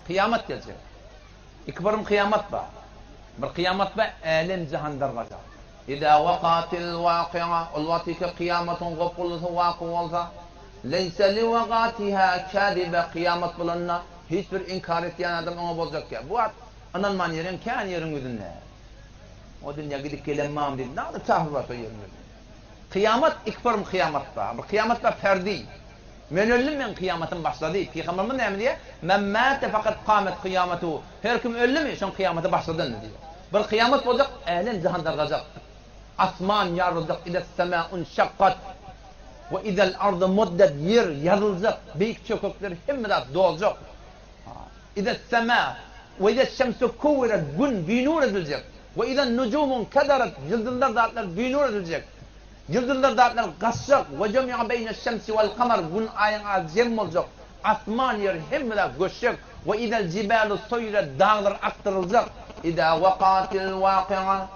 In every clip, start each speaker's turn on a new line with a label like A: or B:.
A: Kıyamet gelecek. İkbarım kıyamet var. Bir kıyamet var, elin cihandar olacak. İza vakatil vakia, ol vakti kıyametin kopullusu vakı olsa, leyse li vakatiha kadibe kıyamet bulanına, hiçbir inkar ettiğin adam ona bozacak ya. Bu at, ananman yerin, kan yerin yüzünde. O dünya gidip gelemem deyip, ne adı tahvir var o yerin yüzünde. Kıyamet, ikbarım kıyamet var. Kıyamet var ferdi. Men öldüm men kıyametin başladı. Peygamberimiz ne diyor? Men mate fakat kâmet kıyametu. Her kim öldü mü son kıyamete başladın diyor. Bir kıyamet olacak, elin cihandan olacak. Asman yarılacak, ile semâun şakkat. Ve idel ardı muddet yer yarılacak. Büyük çökükler hemmedat dolacak. İde semâ ve ide şemsu kuvvet gün binur edilecek. Ve ide nucumun kadaret yıldızlar dağıtlar binur edilecek. Yıldızlar dağıtlar kaçacak. Ve cemi'a beyne şemsi vel kamar gün ayın azim olacak. Asman yer hemmedat göçecek. Ve idel cibalu soyre dağlar aktarılacak. İde vakatil vakia.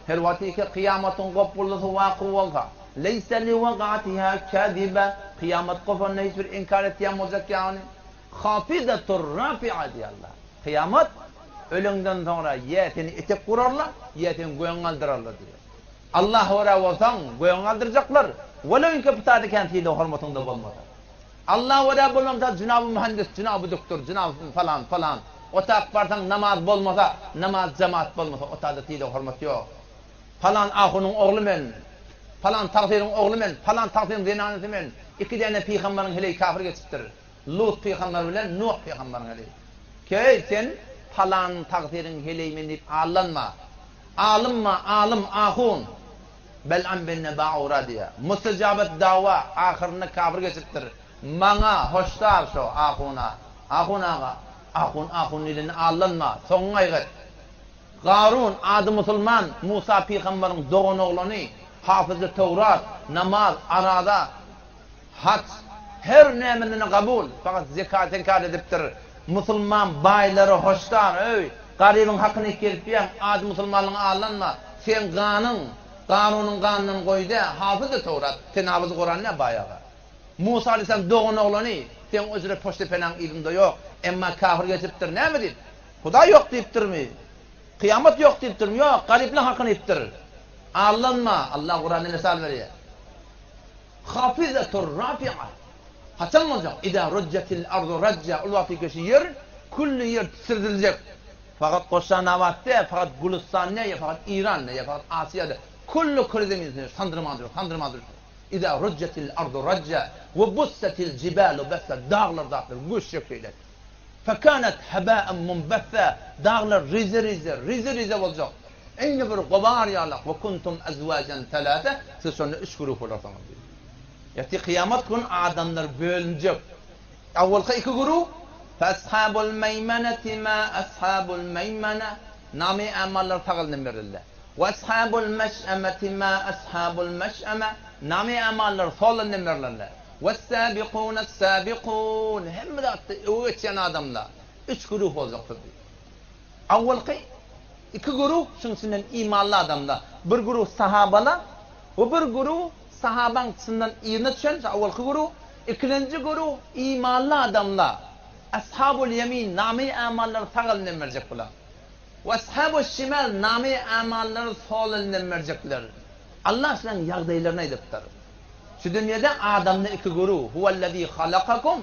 A: Her vakti kıyametin kopullusu vakı olsa. Leyse li vakatiha kadibe. Kıyamet kopanına hiçbir inkar ettiğim olacak yani. Hafizatur rafi'a diye Allah. Kıyamet ölümden sonra yetini etek kurarlar, yetini göğün aldırarlar diyor. Allah ora olsan göğün aldıracaklar. Velev ki pıtadı kentiyle hürmetinde olmadı. Allah ora bulunsa Cenab-ı mühendis, Cenab-ı doktor, Cenab-ı falan falan. O takbardan namaz bulmasa, namaz cemaat bulmasa, o tadetiyle hürmet yok. Falan ahunun oğlu men, falan takdirin oğlu men, falan takdirin zinanesi men. İki tane peygamberin hele kafir geçiptir. Lut peygamber bilen Nuh peygamberin hele. Köy sen falan takdirin hele men deyip ağlanma. Alınma, alım ahun. Bel'an binne ba'ura diye. Mustajabet dava ahirine kafir geçiptir. Mana hoştar şu ahuna. Ahuna ahun ilini ağlanma. Sonuna git. Qarun adı Müslüman, Musa peygamberin doğan oğlanı, hafızı Tevrat, namaz, arada, hac, her nemini kabul, fakat zekat inkar ediptir. Müslüman bayları hoştan, öy, garibin hakkını kelpiyen, adı Müslümanlığına ağlanma, sen Qarun'un kanunu koydu, hafızı Tevrat, sen hafızı Kur'an ne bayağı? Musa aleyhisselam doğan oğlanı, sen özüre poşte falan ilimde yok, emma kafir geçiptir, ne mi deyip? Huda yok deyiptir mi? Kıyamet yok deyiptir mi? Yok, garibli hakkını iptirir. Ağlanma, Allah Kur'an'ı misal veriyor. Hafizatur rafi'a. Hasan mı olacak? İda rüccetil ardu racca. O vakti köşe yer, kulli yer sırdilecek. Fakat Koşanavak'ta, fakat Gülistan'da, fakat İran'da, fakat Asya'da. Kullu krizimizdir, sandırmadır. İda rüccetil ardu racca. Ve bussetil cibalu bessa. Dağlar dağlar, güç şekliyle. فَكَانَتْ هَبَاءً مُنْبَثَّ Dağlar rize olacak. Aynı bir kubar ya Allah. وَكُنْتُمْ اَزْوَاجًا ثَلَاثَ Siz sonra 3 grup olarsınız diyor. Yani kıyamet gün adamlar bölünecek. Evvelki 2 grup فَأَصْحَابُ الْمَيْمَنَةِ مَا أَصْحَابُ الْمَيْمَنَةِ Nami amallar tağılın verirler. وَأَصْحَابُ الْمَشْأَمَةِ مَا أَصْحَابُ الْمَشْأَمَةِ Nami amallar solun verirler. وَالسَّابِقُونَ السَّابِقُونَ Hem de öğretken adamlar. 3 grup olacaktır diyor. Evvelki 2 grup şunun imanlı adamlar. Bir grup sahabalar ve bir grup sahaban içinden iyine düşen evvelki grup. İkinci grup imanlı adamlar. Ashabul yemin nami amalları sağlıklı verecek bular. Ve ashabul şimal nami amalları solundan verecekler. Allah sizin yardaylarına ediptir. Şu dünyada adamda 2 grup. Huvellezî halakakum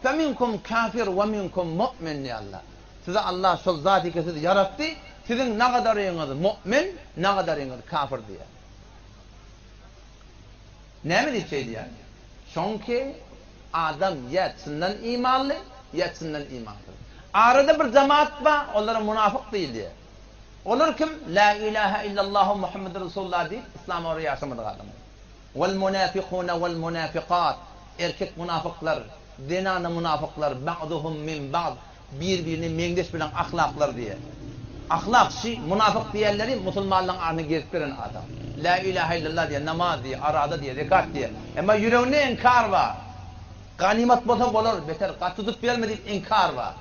A: feminkum kafir ve minkum mu'min ya Allah. Size Allah şu zat-ı ki sizi yarattı. Sizin ne kadarınız mu'min, ne kadarınız kafir diye. Ne mi diyeceğiz yani? Çünkü adam yetisinden imanlı, yetisinden imansız. Arada bir cemaat var, onlara münafık değil diye. Onlar kim? La ilahe illallah Muhammed Resulullah deyip İslam'a oraya yaşamadık adamı. Vel munafikune vel munafikat erkek münafıklar, dinanı münafıklar, ba'duhum min ba'd birbirini mengeş bilen ahlaklar diye. Ahlak münafık diyenleri Müslümanlığın arını gezip veren adam. La ilahe illallah diye, namaz diye, arada diye, rekat diye. Ama yüreğinde inkar var. Ganimet bota olur, beter, kat tutup vermedi inkar var.